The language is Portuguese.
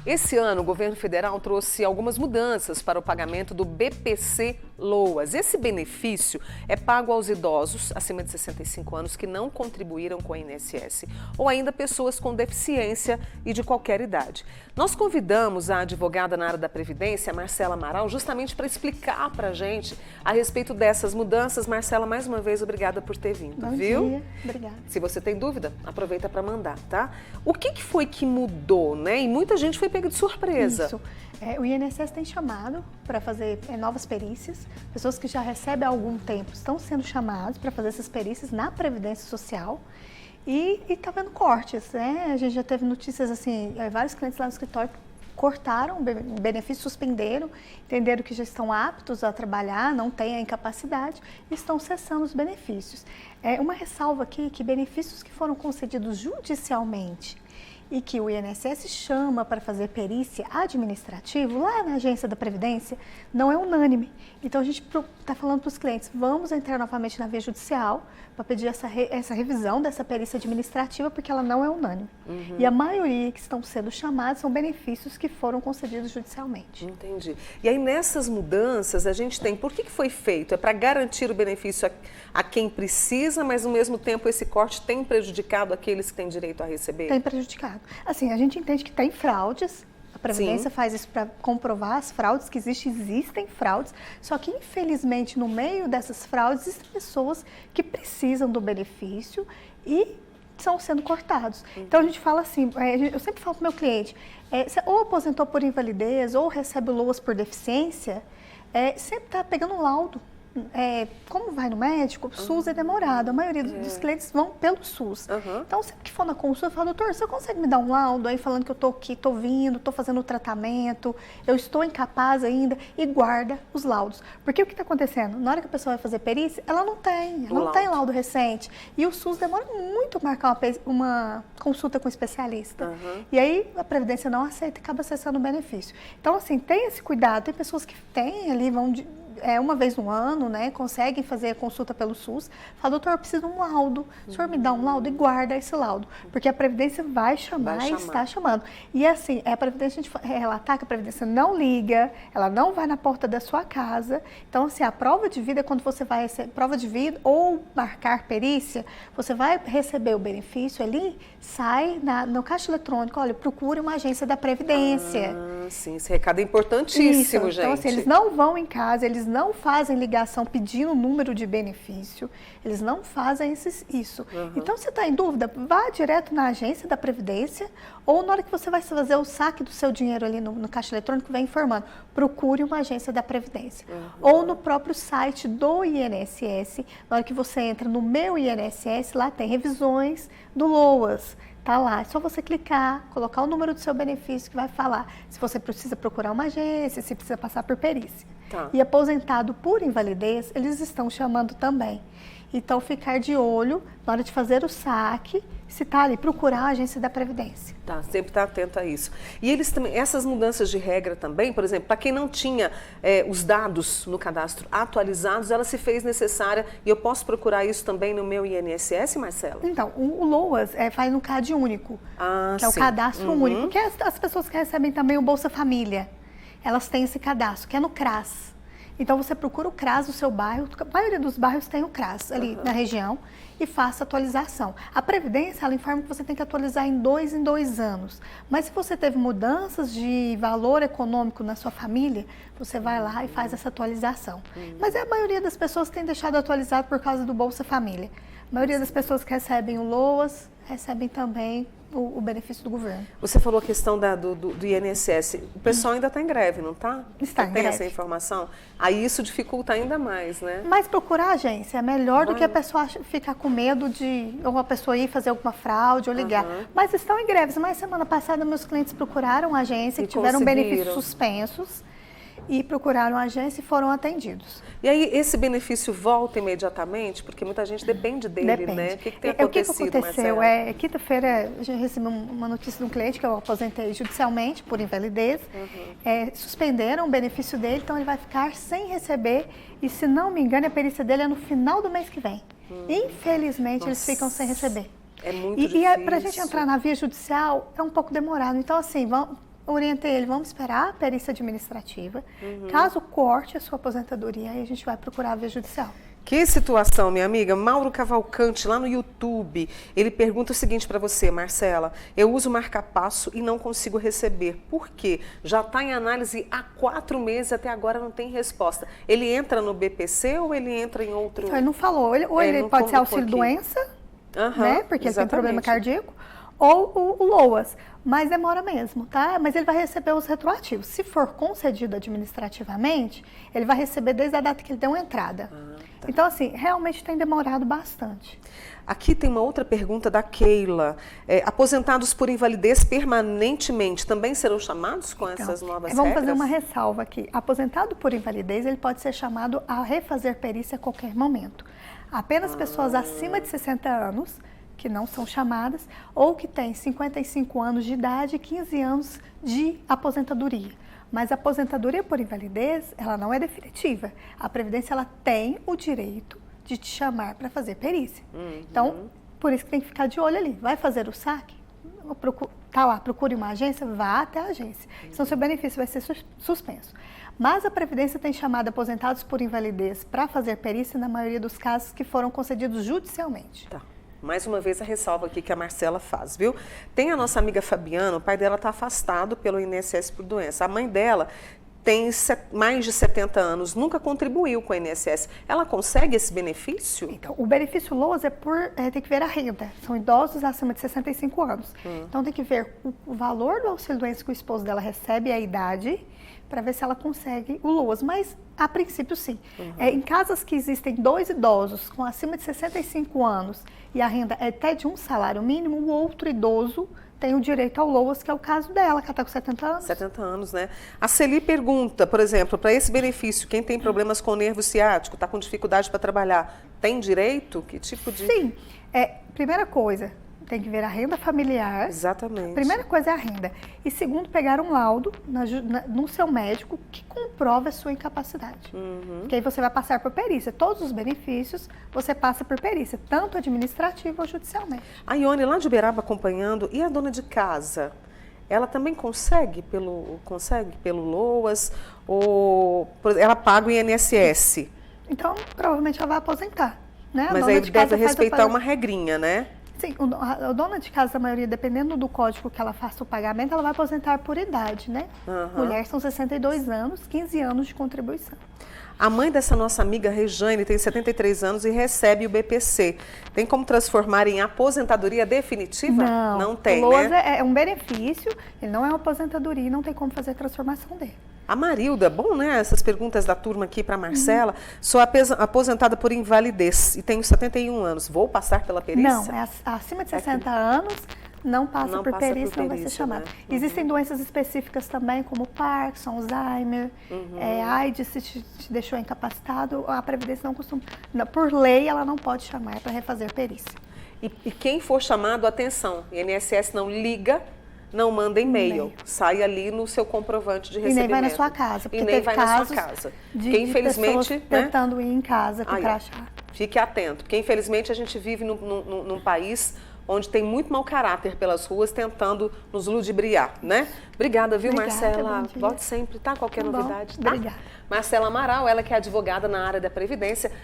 Esse ano, o governo federal trouxe algumas mudanças para o pagamento do BPC Loas. Esse benefício é pago aos idosos acima de 65 anos que não contribuíram com a INSS ou ainda pessoas com deficiência e de qualquer idade. Nós convidamos a advogada na área da Previdência, Marcela Amaral, justamente para explicar para a gente a respeito dessas mudanças. Marcela, mais uma vez, obrigada por ter vindo, Bom viu? dia, obrigada. Se você tem dúvida, aproveita para mandar, tá? O que foi que mudou, né? E muita gente foi pega de surpresa. Isso. O INSS tem chamado para fazer novas perícias. Pessoas que já recebem há algum tempo estão sendo chamadas para fazer essas perícias na Previdência Social. E está vendo cortes, né? A gente já teve notícias assim, vários clientes lá no escritório cortaram o benefício, suspenderam, entenderam que já estão aptos a trabalhar, não têm a incapacidade e estão cessando os benefícios. Uma ressalva aqui que benefícios que foram concedidos judicialmente e que o INSS chama para fazer perícia administrativa, lá na agência da Previdência, não é unânime. Então a gente está falando para os clientes, vamos entrar novamente na via judicial para pedir essa revisão dessa perícia administrativa, porque ela não é unânime. E a maioria que estão sendo chamados são benefícios que foram concedidos judicialmente. Entendi. E aí nessas mudanças a gente tem, por que foi feito? É para garantir o benefício a quem precisa, mas ao mesmo tempo esse corte tem prejudicado aqueles que têm direito a receber? Tem prejudicado. Assim, a gente entende que tem fraudes, a Previdência faz isso para comprovar as fraudes que existem fraudes, só que infelizmente no meio dessas fraudes existem pessoas que precisam do benefício e estão sendo cortados. Então a gente fala assim, eu sempre falo para o meu cliente, você ou aposentou por invalidez ou recebe o LOAS por deficiência, sempre está pegando um laudo. Como vai no médico, o SUS é demorado, a maioria dos clientes vão pelo SUS. Então, sempre que for na consulta, eu falo, doutor, você consegue me dar um laudo aí falando que eu estou aqui, estou vindo, estou fazendo o tratamento, eu estou incapaz ainda, e guarda os laudos. Porque o que está acontecendo? Na hora que a pessoa vai fazer perícia, ela não tem laudo recente. E o SUS demora muito para marcar uma consulta com um especialista. E aí a Previdência não aceita e acaba acessando o benefício. Então, assim, tem esse cuidado, tem pessoas que têm ali, vão uma vez no ano, né, conseguem fazer a consulta pelo SUS, fala, doutor, eu preciso de um laudo, o senhor me dá um laudo e guarda esse laudo, porque a Previdência vai chamar e está chamando. E assim, a Previdência, a gente relatar que a Previdência não liga, ela não vai na porta da sua casa, então assim, a prova de vida, quando você vai receber prova de vida ou marcar perícia, você vai receber o benefício ali, sai no caixa eletrônico, olha, procure uma agência da Previdência. Sim, esse recado é importantíssimo, gente. Então assim, eles não vão em casa, eles não fazem ligação pedindo o número de benefício, eles não fazem isso. Então, se você está em dúvida, vá direto na agência da Previdência ou na hora que você vai fazer o saque do seu dinheiro ali no caixa eletrônico, vem informando, procure uma agência da Previdência. Ou no próprio site do INSS, na hora que você entra no Meu INSS, lá tem revisões do LOAS. Tá lá, é só você clicar, colocar o número do seu benefício que vai falar se você precisa procurar uma agência, se precisa passar por perícia. E aposentado por invalidez, eles estão chamando também. Então, ficar de olho na hora de fazer o saque, se está ali, procurar a agência da Previdência. Sempre está atento a isso. E eles também, essas mudanças de regra também, por exemplo, para quem não tinha os dados no cadastro atualizados, ela se fez necessária e eu posso procurar isso também no meu INSS, Marcela? Então, o LOAS faz no CAD único, que é o cadastro único, que as pessoas que recebem também o Bolsa Família, elas têm esse cadastro, que é no CRAS. Então, você procura o CRAS do seu bairro, a maioria dos bairros tem o CRAS ali na região e faça a atualização. A Previdência, ela informa que você tem que atualizar em 2 anos. Mas se você teve mudanças de valor econômico na sua família, você vai lá e faz essa atualização. Mas a maioria das pessoas tem deixado atualizado por causa do Bolsa Família. A maioria das pessoas que recebem o LOAS, recebem também o benefício do governo. Você falou a questão do INSS. O pessoal ainda está em greve, não está? Está em greve. Tem essa informação? Aí isso dificulta ainda mais, né? Mas procurar a agência é melhor do que a pessoa ficar com medo de ou a pessoa ir fazer alguma fraude ou ligar. Mas estão em greves. Mas semana passada meus clientes procuraram a agência, que tiveram benefícios suspensos e procuraram a agência e foram atendidos. E aí esse benefício volta imediatamente? Porque muita gente depende dele, né? O que tem acontecido, O que aconteceu Marcela? Quinta-feira eu recebi uma notícia de um cliente que eu aposentei judicialmente por invalidez. Suspenderam o benefício dele, então ele vai ficar sem receber e, se não me engano, a perícia dele é no final do mês que vem. Infelizmente, eles ficam sem receber. É muito difícil. E para a gente entrar na via judicial é um pouco demorado. Então, assim, orientei ele, vamos esperar a perícia administrativa. Caso corte a sua aposentadoria, aí a gente vai procurar a via judicial. Que situação, minha amiga. Mauro Cavalcante, lá no YouTube, ele pergunta o seguinte para você, Marcela. Eu uso marca-passo e não consigo receber. Por quê? Já está em análise há 4 meses, até agora não tem resposta. Ele entra no BPC ou ele entra em outro... Então, ele não falou. Ou ele não pode ser colocou auxílio-doença, né? Porque ele tem problema exatamente. cardíaco. Ou o LOAS, mas demora mesmo, tá? Mas ele vai receber os retroativos. Se for concedido administrativamente, ele vai receber desde a data que ele deu entrada. Tá. Então, assim, realmente tem demorado bastante. Aqui tem uma outra pergunta da Keila. Aposentados por invalidez permanentemente também serão chamados com essas novas vamos regras? fazer uma ressalva aqui. Aposentado por invalidez, ele pode ser chamado a refazer perícia a qualquer momento. Apenas pessoas acima de 60 anos, que não são chamadas, ou que têm 55 anos de idade e 15 anos de aposentadoria. Mas a aposentadoria por invalidez, ela não é definitiva. A Previdência, ela tem o direito de te chamar para fazer perícia. Então, por isso que tem que ficar de olho ali. Vai fazer o saque? Tá lá, procure uma agência, vá até a agência. Senão seu benefício vai ser suspenso. Mas a Previdência tem chamado aposentados por invalidez para fazer perícia na maioria dos casos que foram concedidos judicialmente. Tá. Mais uma vez a ressalva aqui que a Marcela faz, viu? Tem a nossa amiga Fabiana, o pai dela está afastado pelo INSS por doença. A mãe dela tem mais de 70 anos, nunca contribuiu com o INSS. Ela consegue esse benefício? Então, o benefício LOAS tem que ver a renda. São idosos acima de 65 anos. Então, tem que ver o valor do auxílio-doença que o esposo dela recebe e a idade, para ver se ela consegue o LOAS. Mas, a princípio, sim. Em casas que existem 2 idosos com acima de 65 anos e a renda é até de um salário mínimo, o outro idoso tem o direito ao LOAS, que é o caso dela, que ela está com 70 anos. 70 anos, né? A Celi pergunta, por exemplo, para esse benefício, quem tem problemas com o nervo ciático, está com dificuldade para trabalhar, tem direito? Que tipo de... Sim. Primeira coisa, tem que ver a renda familiar. Exatamente. Primeira coisa é a renda. E segundo, pegar um laudo no seu médico que comprove a sua incapacidade. Que aí você vai passar por perícia. Todos os benefícios você passa por perícia, tanto administrativa ou judicialmente. A Ione lá de Uberaba acompanhando, e a dona de casa? Ela também consegue pelo LOAS ou ela paga o INSS? Então, provavelmente ela vai aposentar, né? Mas aí deve respeitar uma regrinha, né? Sim, a dona de casa, a maioria, dependendo do código que ela faça o pagamento, ela vai aposentar por idade, né? Mulher são 62 anos, 15 anos de contribuição. A mãe dessa nossa amiga Rejane tem 73 anos e recebe o BPC. Tem como transformar em aposentadoria definitiva? Não tem, o LOAS, né? é um benefício, ele não é uma aposentadoria e não tem como fazer a transformação dele. A Marilda, bom, né? Essas perguntas da turma aqui para Marcela. Sou aposentada por invalidez e tenho 71 anos. Vou passar pela perícia? Não, acima de 60 anos, não passa por perícia, não vai ser chamado. Né? Existem doenças específicas também, como Parkinson, Alzheimer, AIDS, se te deixou incapacitado, a Previdência não costuma, por lei, ela não pode chamar para refazer perícia. E quem for chamado, atenção, INSS não liga, não manda e-mail, sai ali no seu comprovante de recebimento. E nem vai na sua casa, porque e nem teve vai casos na sua casa. de infelizmente, pessoas tentando ir em casa com crachá. Fique atento, porque infelizmente a gente vive num país onde tem muito mau caráter pelas ruas tentando nos ludibriar, né? Obrigada, viu, Marcela? Volte sempre, tá? Qualquer novidade, tá? Obrigada. Marcela Amaral, ela que é advogada na área da Previdência.